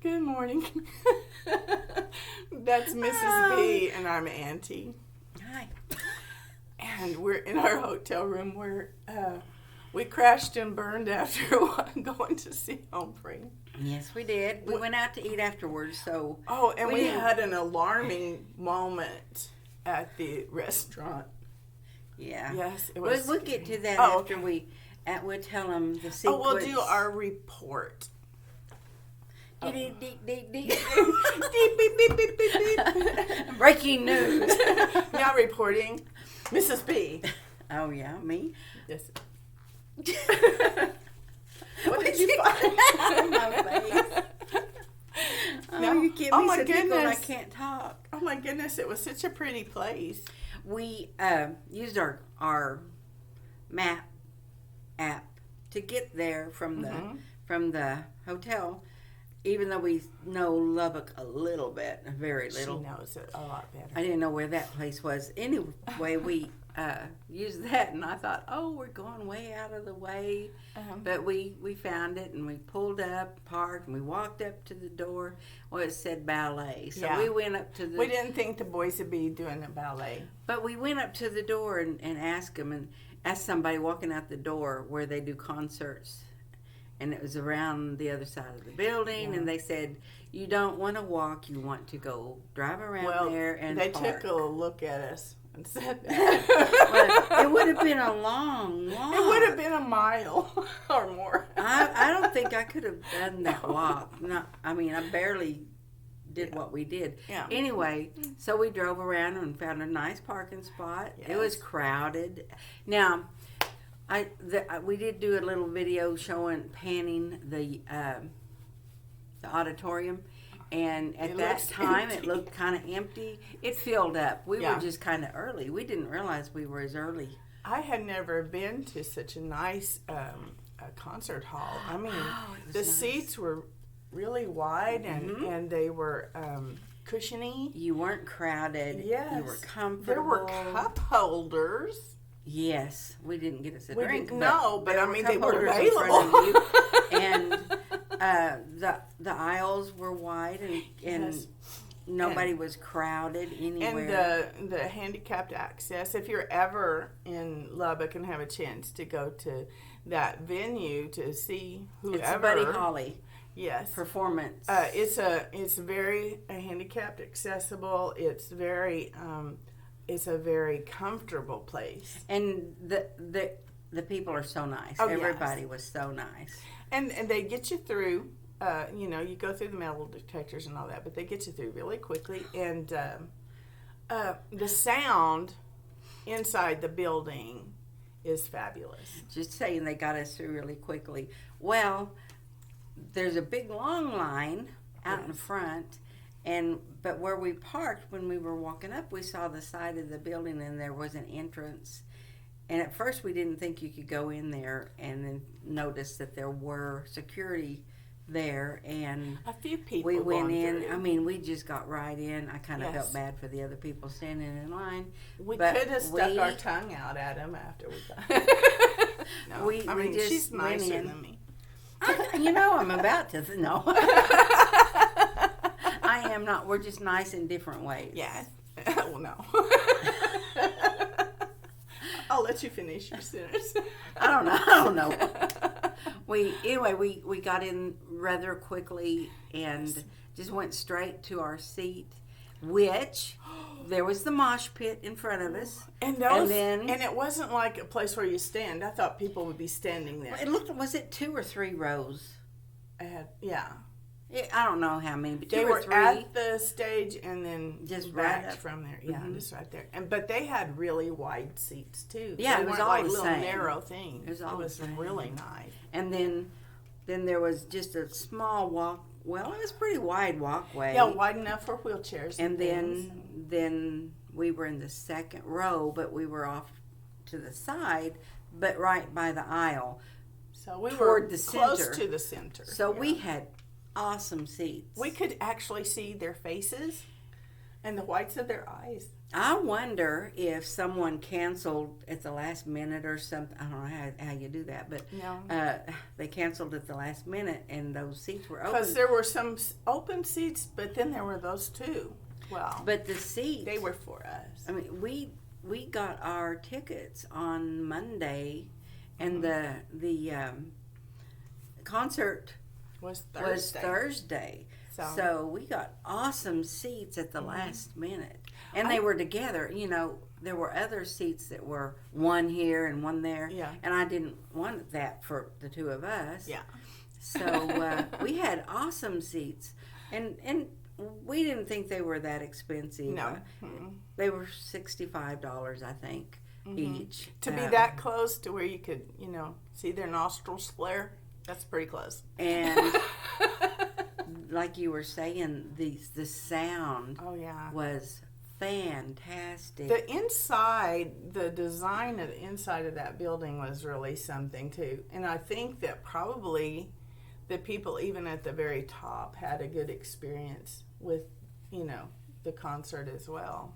Good morning. That's Mrs. B, and I'm Auntie. Hi. And we're in our hotel room where we crashed and burned after going to see Humphrey. Yes, we did. We went out to eat afterwards, so... Oh, and we had an alarming moment at the restaurant. Yeah. Yes, it was We'll get to that after okay. We'll tell them the sequence. Oh, we'll do our report. Deep, deep, deep, deep. Beep, beep, beep, beep, beep, beep. Breaking news. Now reporting, Mrs. B. Oh, yeah, me? Yes. What did you find? My face. No. You get me Oh, my so tickled I goodness. can't talk. Oh my goodness, it was such a pretty place. We used our map app to get there from the hotel. Even though we know Lubbock a little bit, very little. She knows it a lot better. I didn't know where that place was. Anyway, we used that, and I thought, oh, we're going way out of the way. But we found it, and we pulled up, parked, and we walked up to the door. Well, it said ballet. So we went up to the... We didn't think the boys would be doing a ballet. But we went up to the door and asked them, and asked somebody walking out the door where they do concerts. And it was around the other side of the building, and they said, you don't want to walk, you want to go drive around there and they park. took a look at us and said that. Well, it would have been a long walk. It would have been a mile or more. I don't think I could have done that walk. I barely did what we did. Yeah. Anyway, so we drove around and found a nice parking spot. Yes. It was crowded. Now, we did do a little video panning the auditorium, and at that time it looked kind of empty. It filled up. We were just kind of early. We didn't realize we were as early. I had never been to such a nice concert hall. I mean, the seats were really wide and they were cushiony. You weren't crowded. Yes. You were comfortable. There were cup holders. Yes, we didn't get us a drink. But I mean they were in front available. of you. And the aisles were wide, and nobody was crowded anywhere. And the handicapped access. If you're ever in Lubbock and have a chance to go to that venue to see whoever, it's Buddy Holly. Yes, Performance. It's very handicapped accessible. It's a very comfortable place. And the people are so nice. Oh, Everybody was so nice. And they get you through. You go through the metal detectors and all that, but they get you through really quickly. And the sound inside the building is fabulous. Just saying, they got us through really quickly. Well, there's a big long line out in front. But where we parked, when we were walking up, we saw the side of the building, and there was an entrance. And at first, we didn't think you could go in there, and then noticed that there were security there. And a few people. We went in. Through. I mean, we just got right in. I kind of felt bad for the other people standing in line. We could have stuck our tongue out at them after we got. No, I mean, just she's nicer than me. I'm about to. No. I am not. We're just nice in different ways. Yeah. Well, no. I'll let you finish your sentence. I don't know. We got in rather quickly and just went straight to our seat, which there was the mosh pit in front of us. And it wasn't like a place where you stand. I thought people would be standing there. Was it 2 or 3 rows? I don't know how many, but 2 or 3. They were at the stage and then just back right up from there. Yeah, just right there. But they had really wide seats too. Yeah, they it was weren't all like the little same. narrow things. It was really nice. And then there was just a small walk. Well, it was a pretty wide walkway. Yeah, wide enough for wheelchairs. And then we were in the second row, but we were off to the side, but right by the aisle. So we toward were the close center. to the center. So we had awesome seats. We could actually see their faces and the whites of their eyes. I wonder if someone canceled at the last minute or something. I don't know how you do that, but No. they canceled at the last minute and those seats were open. Because there were some open seats, but then there were those too. Well, But the seats, they were for us. I mean, we got our tickets on Monday, and the concert Was was Thursday. Thursday. So we got awesome seats at the last minute. And they were together. You know, there were other seats that were one here and one there. Yeah. And I didn't want that for the two of us. Yeah. So we had awesome seats. And we didn't think they were that expensive. No. They were $65, I think, each. To be that close to where you could, see their nostrils flare, that's pretty close. And like you were saying, the sound Oh, yeah. was fantastic. The inside, the design of the inside of that building was really something, too. And I think that probably the people, even at the very top, had a good experience with, the concert as well.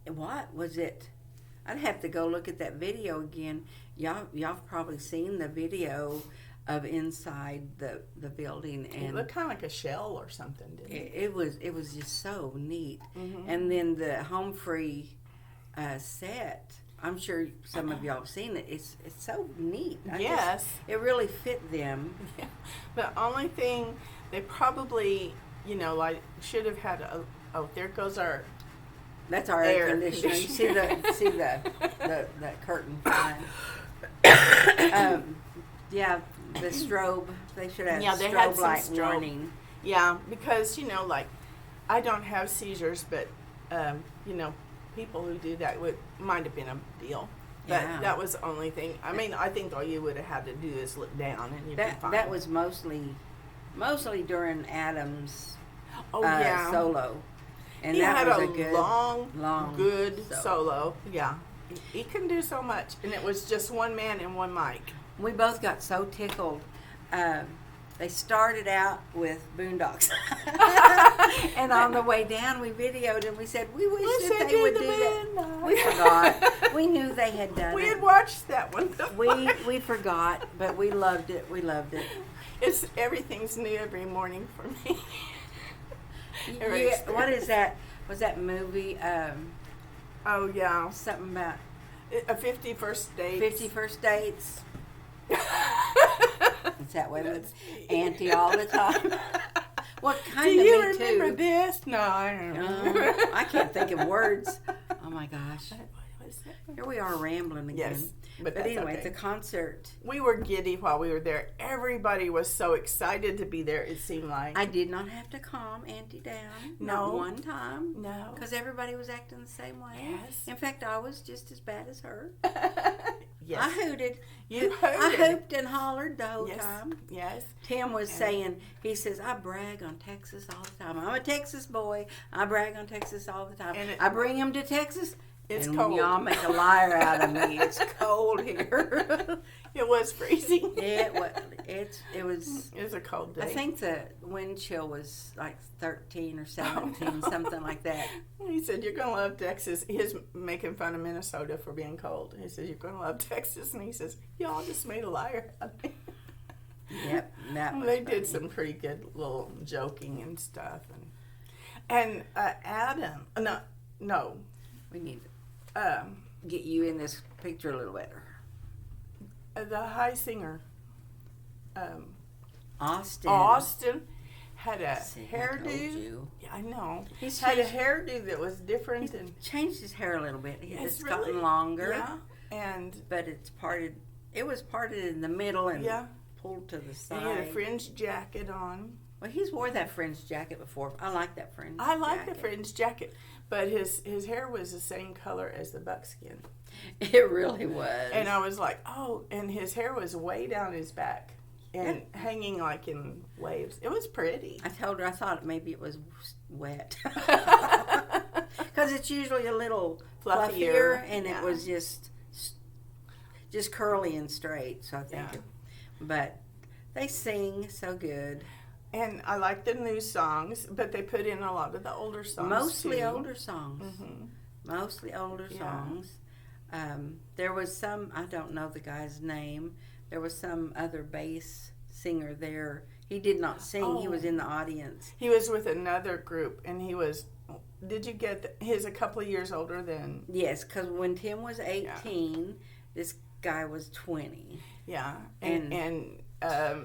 What was it? I'd have to go look at that video again. Y'all probably seen the video of inside the building, It and looked kind of like a shell or something, didn't it? it was just so neat. And then the home free set. I'm sure some of y'all have seen it. It's so neat. Yes. It really fit them. Yeah. The only thing they probably, should have had there goes our That's our Air air conditioner. You see the curtain fine. Yeah, the strobe. They should have they had strobe some light strobe. warning. Yeah, because I don't have seizures, but people who do that might have been a deal. But Yeah. that was the only thing. I mean, I think all you would have had to do is look down and you'd be fine. That was mostly during Adam's solo, and he that had was a a good long, good solo. solo. Yeah, he can do so much, and it was just one man and one mic. We both got so tickled. They started out with Boondocks, and on the way down, we videoed and we said, "We wish that they would do that." We forgot. We knew they had done We it. had watched that one. We forgot, but we loved it. We loved it. Everything's new every morning for me. Yeah, what is that? Was that movie? Oh yeah, Something about a 51st date. 50 First Dates. It's that way with Auntie all the time. What Do kind of you me remember too? this? No, I don't remember. I can't think of words. Oh my gosh. What was that? Here we are rambling again. Yes, but But that's anyway, okay. the concert. We were giddy while we were there. Everybody was so excited to be there, it seemed like. I did not have to calm Auntie down. No. Not one time. No. Because everybody was acting the same way. Yes. In fact, I was just as bad as her. Yes. I hooted. You I hooted. hooped and hollered the whole Yes. time. Yes. Tim was saying, he says, I brag on Texas all the time. I'm a Texas boy. I brag on Texas all the time. And I bring him to Texas. It's and cold. Y'all make a liar out of me. It's cold here. It was freezing. It was. It was a cold day. I think the wind chill was like 13 or 17, something like that. He said, "You're going to love Texas." He's making fun of Minnesota for being cold. He says, "You're going to love Texas." And he says, "Y'all just made a liar out of me." Yep, that was They funny. did some pretty good little joking and stuff. And Adam, no. We need to get you in this picture a little better. The high singer, Austin. had a See, I told hairdo. you. Yeah, I know. He's Had a changed- hairdo that was different and Changed his hair a little bit. It's really gotten longer. Yeah, and But it's parted. It was parted in the middle and yeah, pulled to the and side. he had a fringe jacket on. Well, he's wore that fringe jacket before. I like that fringe. I like jacket. the fringe jacket, but his hair was the same color as the buckskin, It really was. and I was like, oh, and his hair was way down his back and hanging like in waves. It was pretty. I told her I thought maybe it was wet because it's usually a little fluffier, and yeah. it was just curly and straight. So I think, Yeah. but they sing so good. And I like the new songs, but they put in a lot of the older songs Mostly too. older songs. Mm-hmm. Mostly older songs. There was some, I don't know the guy's name. There was some other bass singer there. He did not sing. He was in the audience. He was with another group, and he was. Did you get? He's a couple of years older than. Yes, because when Tim was 18, this guy was 20. Yeah, and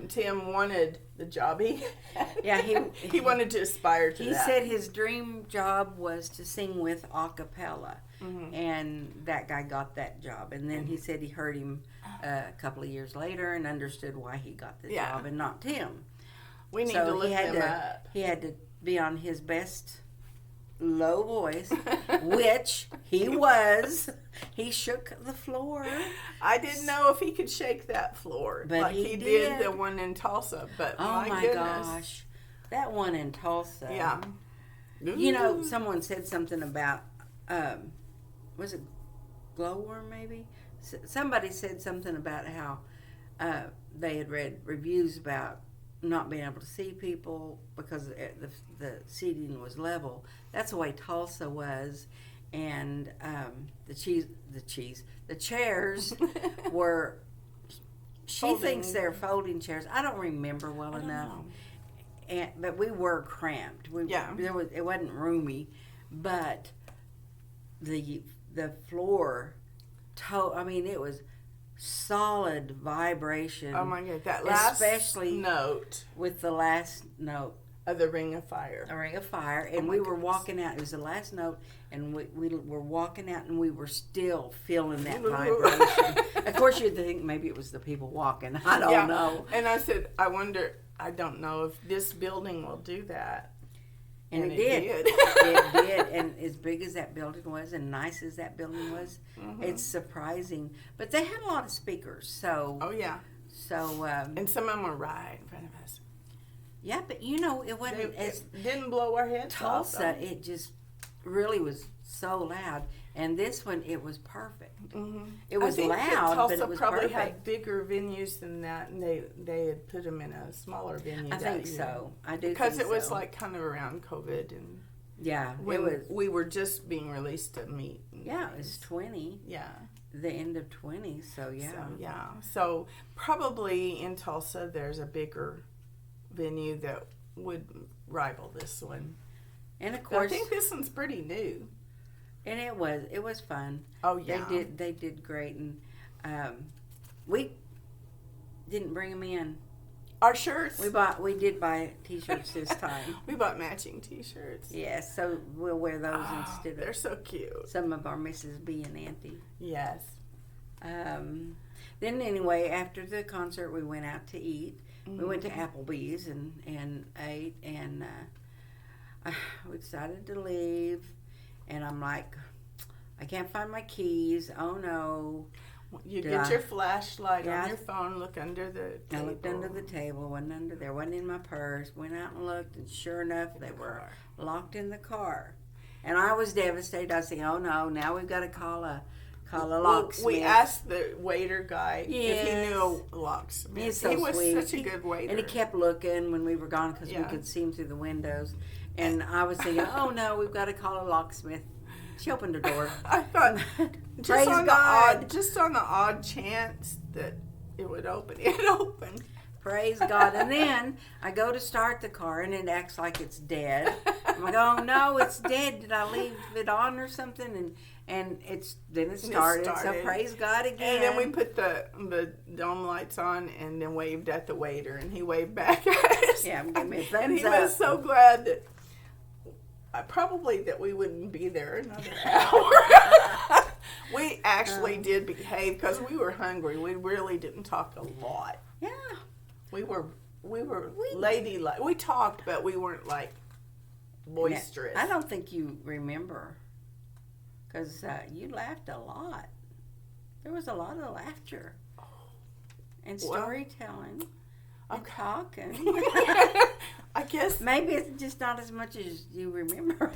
Tim wanted the job he had. Yeah, he wanted to aspire to that. He said his dream job was to sing with a cappella, and that guy got that job. And then he said he heard him a couple of years later and understood why he got the job and not Tim. We need to look him up. He had to be on his best low voice, which he was. He shook the floor. I didn't know if he could shake that floor but like he did the one in Tulsa. But oh my goodness. gosh, that one in Tulsa. Yeah. You know, someone said something about was it glowworm maybe? Somebody said something about how they had read reviews about not being able to see people because the seating was level. That's the way Tulsa was, and the chairs were. She thinks they're folding chairs. I don't remember well enough, but we were cramped. It wasn't roomy, but the floor. I mean, it was solid vibration. Oh my God, that last especially note with the last note of the Ring of Fire. A Ring of Fire, and we were walking out. It was the last note, and we were walking out, and we were still feeling that vibration. Of course, you'd think maybe it was the people walking. I don't know. And I said, I don't know if this building will do that. And it did. It did. And as big as that building was and nice as that building was, it's surprising. But they had a lot of speakers. So. Oh, yeah. So. And some of them were right in front of us. Yeah, but you know, it wasn't as. It didn't blow our heads off. Tulsa, it just really was so loud. And this one, it was perfect. It was loud, but it was probably perfect. had bigger venues than that, and they had put them in a smaller venue. I think so. I do because think it was so. like kind of around COVID, and it was. We were just being released to meet. Yeah, it was 20. Yeah, the end of 20. So So probably in Tulsa, there's a bigger venue that would rival this one. And of course, I think this one's pretty new. And it was fun. Oh yeah, they did great, and we didn't bring them in. Our shirts. We did buy T-shirts this time. We bought matching T-shirts. Yes, so we'll wear those instead of. They're so cute. Some of our Mrs. B and Auntie. Yes. Then anyway, after the concert, we went out to eat. We went to Applebee's and ate, and we decided to leave. And I'm like, I can't find my keys. Oh no! You get your flashlight on your phone. Look under the table. I looked under the table. Wasn't under there. Wasn't in my purse. Went out and looked, and sure enough, they were locked in the car. And I was devastated. I was thinking, oh no! Now we've got to call a locksmith. We asked the waiter guy if he knew a locksmith. He's so he was sweet. Such a good waiter. And he kept looking when we were gone because we could see him through the windows. And I was thinking, oh no, we've got to call a locksmith. She opened the door. I thought, praise God. Just on the odd chance that it would open, it opened. Praise God. And then I go to start the car and it acts like it's dead. I'm like, oh no, it's dead. Did I leave it on or something? And it started. So praise God again. And then we put the dome lights on and then waved at the waiter, and he waved back at us. Yeah, give me a thumbs and he up. was so glad that that we wouldn't be there another hour. We actually did behave because we were hungry. We really didn't talk a lot. Yeah. We were ladylike. We talked, but we weren't like boisterous. I don't think you remember because you laughed a lot. There was a lot of laughter and storytelling and talking. I guess maybe it's just not as much as you remember.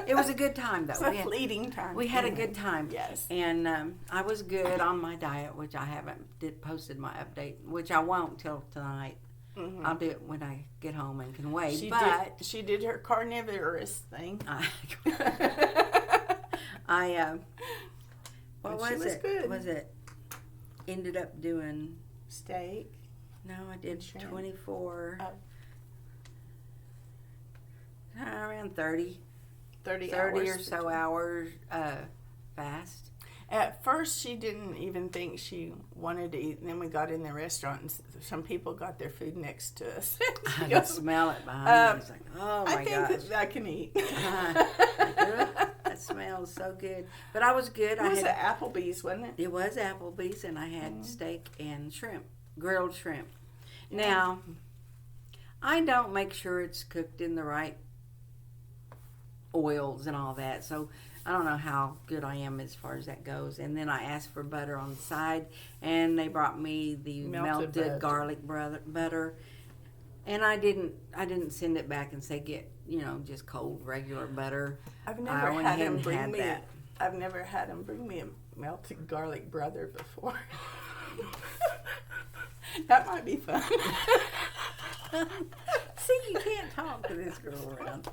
It was a good time, though. It's a fleeting time. We had a good time. Yes. And I was good on my diet, which I haven't posted my update, which I won't till tonight. I'll do it when I get home and can wait. She did her carnivorous thing. What was it? Good. Was it? Ended up doing steak. No, I did 24. Around 30 hours or so hours fast. At first, she didn't even think she wanted to eat, and then we got in the restaurant, and some people got their food next to us. I could smell it behind me. It's like, oh my gosh. I think that I can eat. That smells so good. But I was good. It was at Applebee's, wasn't it? It was Applebee's, and I had steak and shrimp, grilled shrimp. Now, I don't make sure it's cooked in the right oils and all that, so I don't know how good I am as far as that goes. And then I asked for butter on the side, and they brought me the melted garlic butter. And I didn't send it back and say get just cold regular butter. I've never had him bring me. I've never had him bring me a melted garlic butter before. That might be fun. See, you can't talk to this girl around.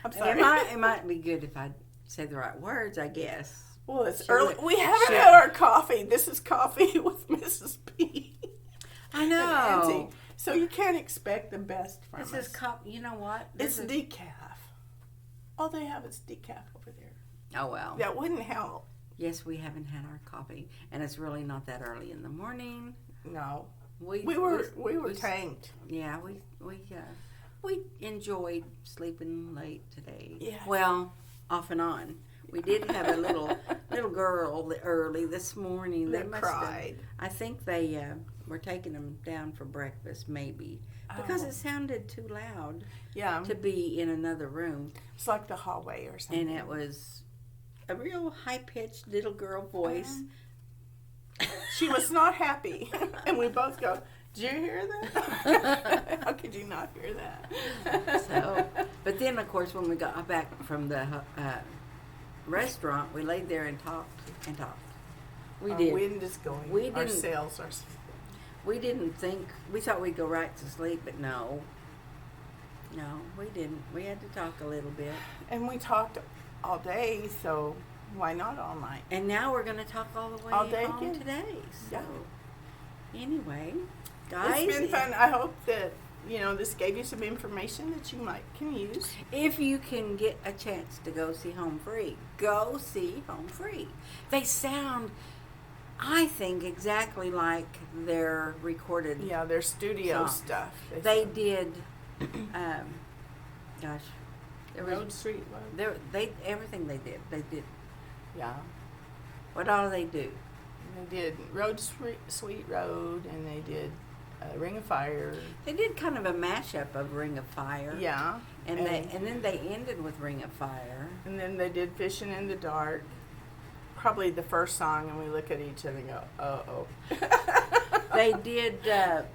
I'm sorry. It might be good if I say the right words, I guess. Well, it's early. We haven't had our coffee. This is coffee with Mrs. P. I know. And Auntie. So you can't expect the best from us. This is you know what? It's decaf. All they have is decaf over there. Oh, well. That wouldn't help. Yes, we haven't had our coffee, and it's really not that early in the morning. No. We were tanked. Yeah, we enjoyed sleeping late today. Yeah. Well, off and on. We did have a little girl early this morning. They cried. I think they were taking them down for breakfast, maybe, because it sounded too loud. Yeah. To be in another room. It's like the hallway or something. And it was a real high-pitched little girl voice. She was not happy, and we both go, "Did you hear that? How could you not hear that?" But then, of course, when we got back from the restaurant, we laid there and talked and talked. We did. Wind is going. Our sails are. We didn't think. We thought we'd go right to sleep, but no, we didn't. We had to talk a little bit, and we talked all day, so why not all night? And now we're going to talk all the way home today. So, anyway, guys, it's been fun. I hope that this gave you some information that you can use. If you can get a chance to go see Home Free, go see Home Free. They sound, I think, exactly like their recorded. Yeah, their studio stuff. They did. Road Street Road. Everything they did. Yeah. What all do they do? They did Road Sweet Road, and they did Ring of Fire. They did kind of a mashup of Ring of Fire. Yeah. And then they ended with Ring of Fire. And then they did Fishing in the Dark. Probably the first song, and we look at each other and go, uh-oh. They did the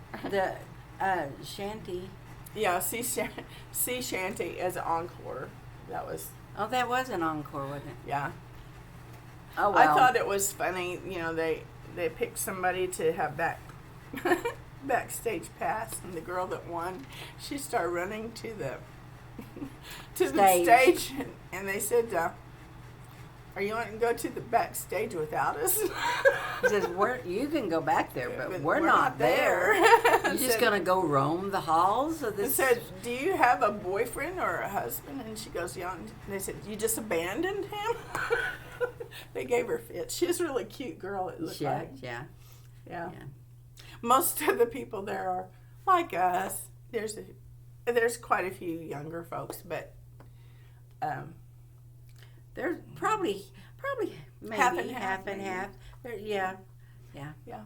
Shanty. Yeah, Sea Shanty as an encore. That was an encore, wasn't it? Yeah. Oh, well. I thought it was funny. They picked somebody to have backstage pass, and the girl that won, she started running to the stage, and they said, "Are you wanting to go to the backstage without us?" He says, "You can go back there, but we're not there. You're just gonna go roam the halls of this." He said, "Do you have a boyfriend or a husband?" And she goes, "Yeah." And they said, "You just abandoned him?" They gave her fits. She's a really cute girl. It looked like. Yeah. Most of the people there are like us. There's quite a few younger folks, but there's probably maybe half and half. Yeah.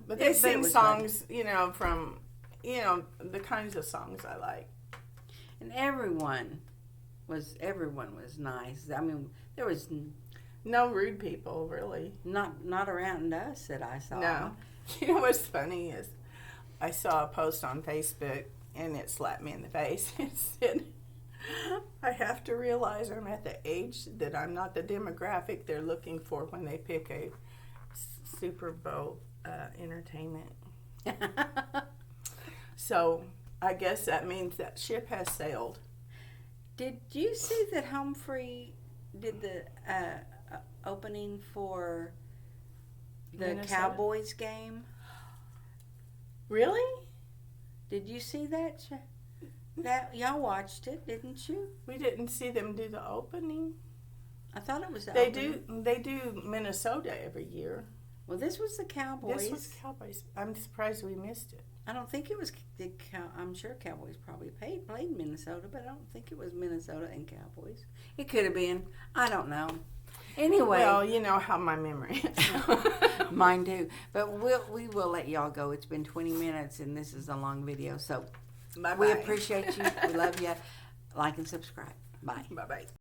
But they sing songs, from the kinds of songs I like. And everyone was nice. I mean, there was no rude people, really. Not around us that I saw. No. You know what's funny is I saw a post on Facebook, and it slapped me in the face. It said, "I have to realize I'm at the age that I'm not the demographic they're looking for when they pick a Super Bowl entertainment." So I guess that means that ship has sailed. Did you see that Humphrey did the opening for the Minnesota? Cowboys game? Really? Did you see that? That y'all watched it, didn't you? We didn't see them do the opening. I thought it was the They opening. They do Minnesota every year. Well, this was the Cowboys. This was Cowboys. I'm surprised we missed it. I don't think it was the I'm sure Cowboys probably played Minnesota, but I don't think it was Minnesota and Cowboys. It could have been. I don't know. Anyway, Well, you know how my memory is. mine too. But we will let y'all go. It's been 20 minutes, and this is a long video. So Bye-bye. we appreciate you. We love you. Like and subscribe. Bye. Bye-bye.